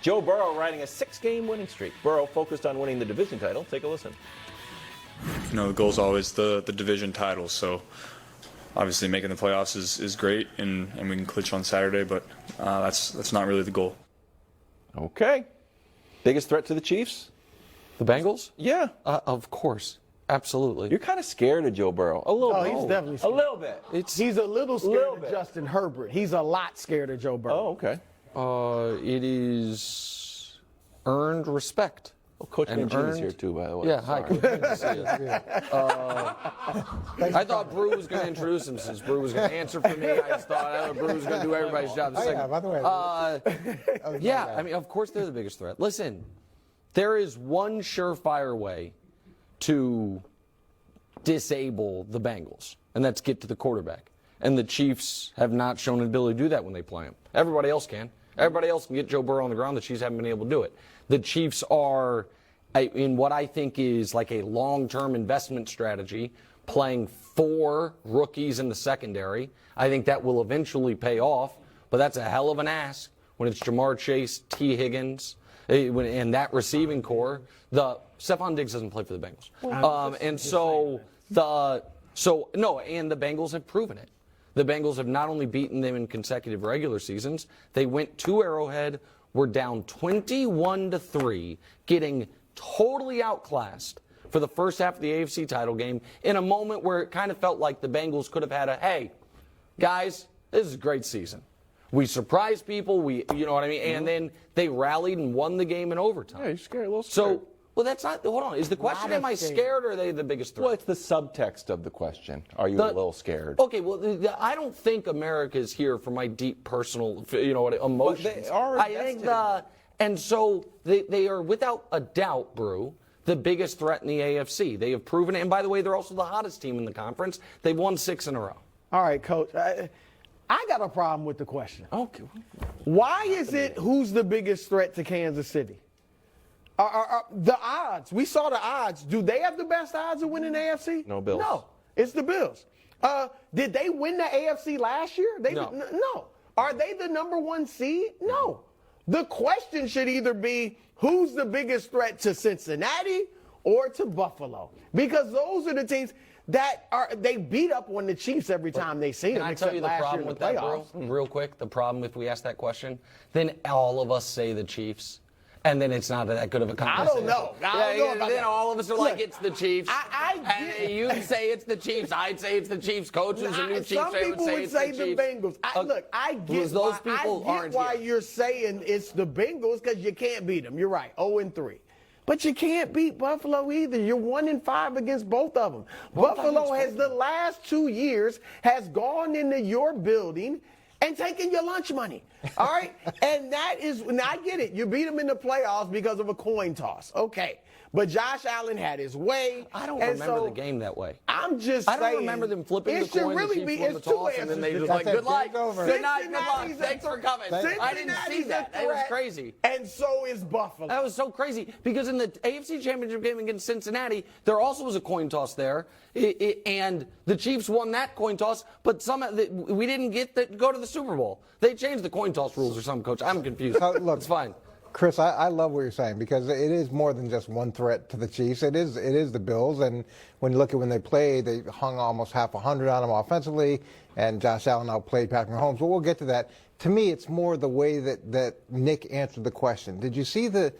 Joe Burrow riding a 6-game winning streak. Burrow focused on winning the division title. Take a listen. The goal is always the division title. So obviously making the playoffs is great, and we can clinch on Saturday, but that's not really the goal. Okay. Biggest threat to the Chiefs? The Bengals? Yeah. Of course. Absolutely. You're kind of scared of Joe Burrow. A little bit. He's definitely scared. A little bit. He's a little scared of Justin Herbert. He's a lot scared of Joe Burrow. Oh, okay. It is earned respect. Well, Coach Mangini's here too, by the way. Yeah, hi. Good to see you. I thought Brew was going to introduce him since Brew was going to answer for me. I thought Brew was going to do everybody's job. By the way. Yeah, I mean, of course they're the biggest threat. Listen, there is one surefire way to disable the Bengals, and that's get to the quarterback. And the Chiefs have not shown an ability to do that when they play him. Everybody else can. Everybody else can get Joe Burrow on the ground. The Chiefs haven't been able to do it. The Chiefs are, in what I think is like a long-term investment strategy, playing 4 rookies in the secondary. I think that will eventually pay off, but that's a hell of an ask when it's Jamar Chase, T. Higgins, and that receiving core. Stephon Diggs doesn't play for the Bengals. And the Bengals have proven it. The Bengals have not only beaten them in consecutive regular seasons, they went to Arrowhead, were down 21-3, getting totally outclassed for the first half of the AFC title game in a moment where it kind of felt like the Bengals could have had hey, guys, this is a great season. We surprised people, you know what I mean? And then they rallied and won the game in overtime. Yeah, you're scared, a little scared. Well, that's not. Hold on. Is the question, am I scared or are they the biggest threat? Well, it's the subtext of the question. Are you a little scared? Okay, well, I don't think America is here for my deep personal, emotions. But they are invested. And so they are without a doubt, Brew, the biggest threat in the AFC. They have proven it. And by the way, they're also the hottest team in the conference. They've won 6 in a row. All right, Coach. I got a problem with the question. Okay. Why is it who's the biggest threat to Kansas City? The odds. We saw the odds. Do they have the best odds of winning the AFC? No, Bills. No, it's the Bills. Did they win the AFC last year? No. Are they the number 1 seed? No. The question should either be who's the biggest threat to Cincinnati or to Buffalo, because those are the teams that they beat up on the Chiefs every time they see them. Can I tell you the problem with that, Brew? Real quick, the problem if we ask that question, then all of us say the Chiefs. And then it's not that good of a conversation. I don't know. I don't know then all of us are like, it's the Chiefs. And you say it's the Chiefs. I'd say it's the Chiefs. Coaches and new Chiefs some people would say the Bengals. I get why you're saying it's the Bengals, because you can't beat them. You're right, 0-3. But you can't beat Buffalo either. You're 1-5 against both of them. Buffalo has the last 2 years has gone into your building and taking your lunch money. All right? And that is, and I get it. You beat them in the playoffs because of a coin toss. Okay. But Josh Allen had his way. I don't remember the game that way. I'm just saying. I don't remember them flipping the coin. Really the Chiefs won the toss, and then they just like, good luck. Good night, good luck. Thanks for coming. I didn't see that. It was crazy. And so is Buffalo. That was so crazy because in the AFC Championship game against Cincinnati, there also was a coin toss there, and the Chiefs won that coin toss, but somehow we didn't go to the Super Bowl. They changed the coin toss rules or something, Coach. I'm confused. Look, it's fine. Chris, I love what you're saying, because it is more than just one threat to the Chiefs. It is the Bills, and when you look at when they played, they hung almost half 100 on them offensively, and Josh Allen outplayed Patrick Mahomes. But we'll get to that. To me, it's more the way that Nick answered the question. Did you see the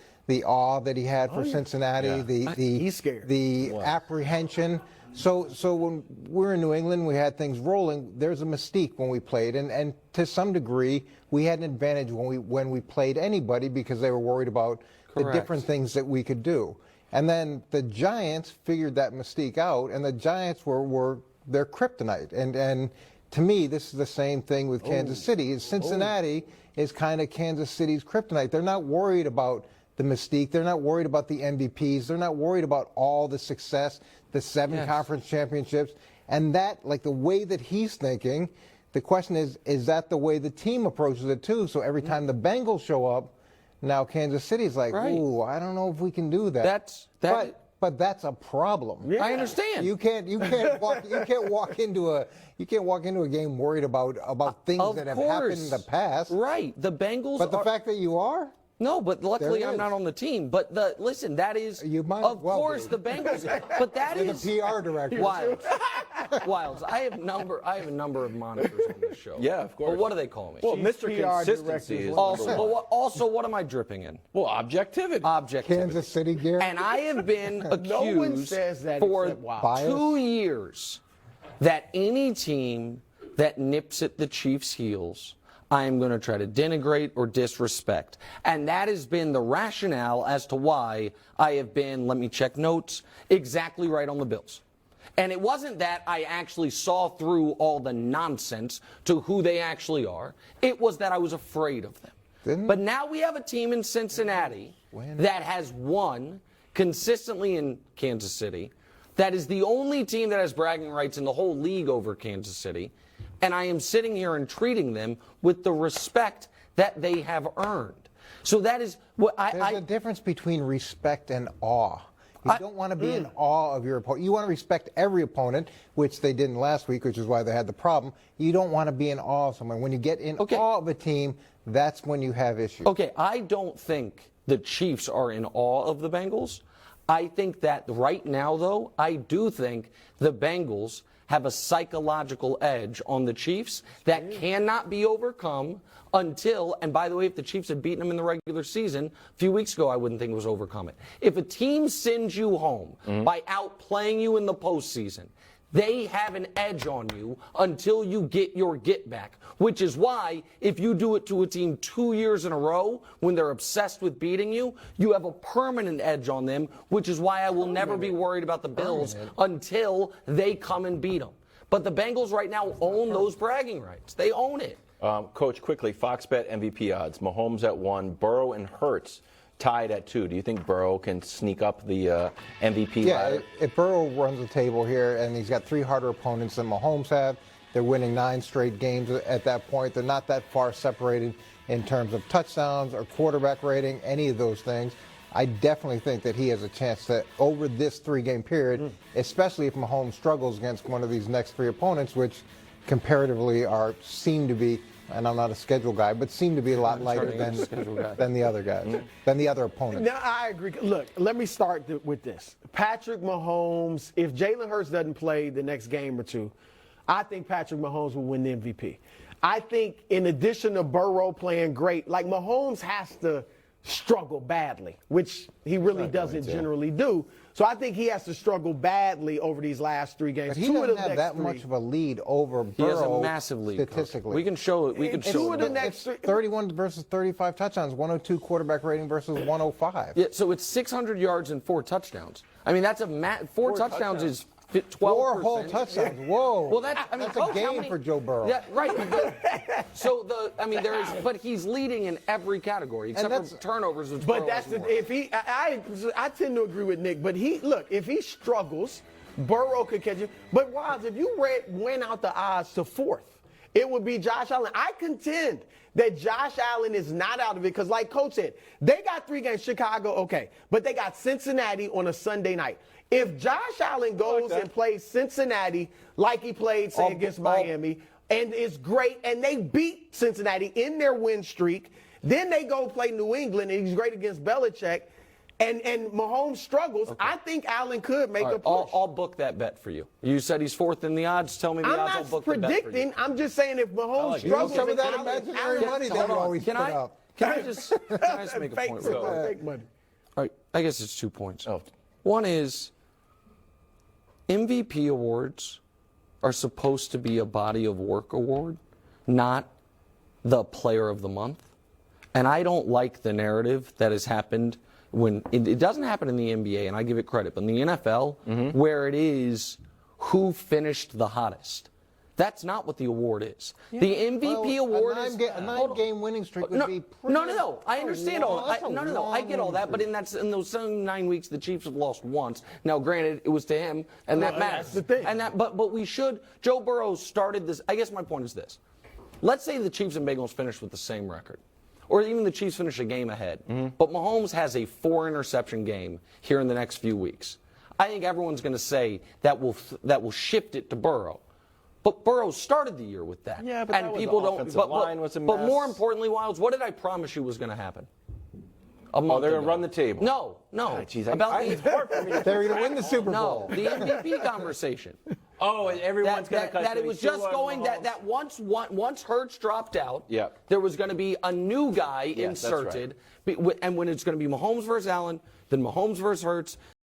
awe that he had for Cincinnati? Yeah. He's scared. The apprehension. So when we're in New England, we had things rolling. There's a mystique when we played, and to some degree, we had an advantage when we played anybody, because they were worried about the different things that we could do. And then the Giants figured that mystique out, and the Giants were their kryptonite. And to me, this is the same thing with Kansas City. Cincinnati is kind of Kansas City's kryptonite. They're not worried about the mystique. They're not worried about the MVPs. They're not worried about all the success, the 7 conference championships. And that, like the way that he's thinking, the question is that the way the team approaches it too? So every time the Bengals show up, now Kansas City's like, ooh, I don't know if we can do that. But that's a problem. Yeah. I understand. You can't walk into a game worried about things that have happened in the past. Right. The Bengals. But the fact that you are. No, but luckily I'm not on the team. But listen, that is, you might of well course, be. the Bengals. But that You're is the PR director. Wilds. I have a number of monikers on this show. Yeah, of course. But what do they call me? Well, Mr. PR Consistency is Also, what am I dripping in? well, objectivity. Objectivity. Kansas City gear. And I have been No one accused says that for except Wild. Bias? 2 years that any team that nips at the Chiefs' heels, I am going to try to denigrate or disrespect. And that has been the rationale as to why I have been, let me check notes, exactly right on the Bills. And it wasn't that I actually saw through all the nonsense to who they actually are. It was that I was afraid of them. But now we have a team in Cincinnati that has won consistently in Kansas City. That is the only team that has bragging rights in the whole league over Kansas City. And I am sitting here and treating them with the respect that they have earned. So that is what There's a difference between respect and awe. You don't want to be in awe of your opponent. You want to respect every opponent, which they didn't last week, which is why they had the problem. You don't want to be in awe of someone. When you get in awe of a team, that's when you have issues. Okay, I don't think the Chiefs are in awe of the Bengals. I think that right now, though, I do think the Bengals have a psychological edge on the Chiefs that cannot be overcome until, and by the way, if the Chiefs had beaten them in the regular season a few weeks ago, I wouldn't think it was overcome it. If a team sends you home by outplaying you in the postseason, they have an edge on you until you get your get back, which is why if you do it to a team 2 years in a row when they're obsessed with beating you, you have a permanent edge on them, which is why I will never be worried about the Bills until they come and beat them. But the Bengals right now own those bragging rights. They own it. Coach, quickly, Fox Bet MVP odds. Mahomes at 1, Burrow and Hurts tied at 2. Do you think Burrow can sneak up the MVP ladder? If Burrow runs the table here, and he's got 3 harder opponents than Mahomes have, they're winning 9 straight games at that point. They're not that far separated in terms of touchdowns or quarterback rating, any of those things. I definitely think that he has a chance to, over this 3-game period, especially if Mahomes struggles against one of these next 3 opponents, which comparatively seem to be, and I'm not a schedule guy, but seem to be a lot lighter than the other guys, than the other opponents. Now, I agree. Look, let me start with this. Patrick Mahomes, if Jalen Hurts doesn't play the next game or two, I think Patrick Mahomes will win the MVP. I think in addition to Burrow playing great, like Mahomes has to struggle badly, which he really doesn't generally do. So I think he has to struggle badly over these last 3 games. But he doesn't have that much of a lead over Burrow. He has a massive lead, statistically. Coach. We can show it. We can show it. Next 31 versus 35 touchdowns, 102 quarterback rating versus 105. Yeah, so it's 600 yards and 4 touchdowns. I mean, that's a 4 touchdowns is 12%. 4 whole touchdowns. Whoa. Well, that's a game for Joe Burrow. Yeah, right. But he's leading in every category except for turnovers. Which but Burrow that's has more. I tend to agree with Nick. But if he struggles, Burrow could catch him. But Wiles, if you went out the odds to 4th, it would be Josh Allen. I contend that Josh Allen is not out of it because, like Coach said, they got 3 games. Chicago, okay, but they got Cincinnati on a Sunday night. If Josh Allen goes and plays Cincinnati like he played, say, against Miami, and is great, and they beat Cincinnati in their win streak, then they go play New England, and he's great against Belichick, and Mahomes struggles, I think Allen could make a push. I'll book that bet for you. You said he's 4th in the odds. Tell me the odds. I'll book the bet for you. I'm not predicting. I'm just saying if Mahomes struggles, some of that imaginary money they would always put up. Can I just make a point? Fake money. All right, I guess it's 2 points. One is MVP awards are supposed to be a body of work award, not the player of the month. And I don't like the narrative that has happened when it doesn't happen in the NBA, and I give it credit, but in the NFL, where it is who finished the hottest. That's not what the award is. Yeah. The MVP award is a 9-game winning streak would be pretty. No. I understand all that. No. I get all that, but in those 9 weeks, the Chiefs have lost once. Now, granted, it was to him, and that matters. That's the thing. And but we should. Joe Burrow started this. I guess my point is this: let's say the Chiefs and Bengals finish with the same record, or even the Chiefs finish a game ahead. But Mahomes has a 4-interception game here in the next few weeks. I think everyone's going to say that will shift it to Burrow. But Burrow started the year with that. Yeah, but and that people was the don't. offensive line was a mess. But more importantly, Wilds, what did I promise you was going to happen? a month they're ago. going to run the table. No. Geez, about it's hard for me to They're going to win the Super Bowl. No, the MVP conversation. Oh, and everyone's going to cut. That it was just going that once Hurts dropped out, Yep. there was going to be a new guy Yes, that's right. inserted, and when it's going to be Mahomes versus Allen, then Mahomes versus Hurts.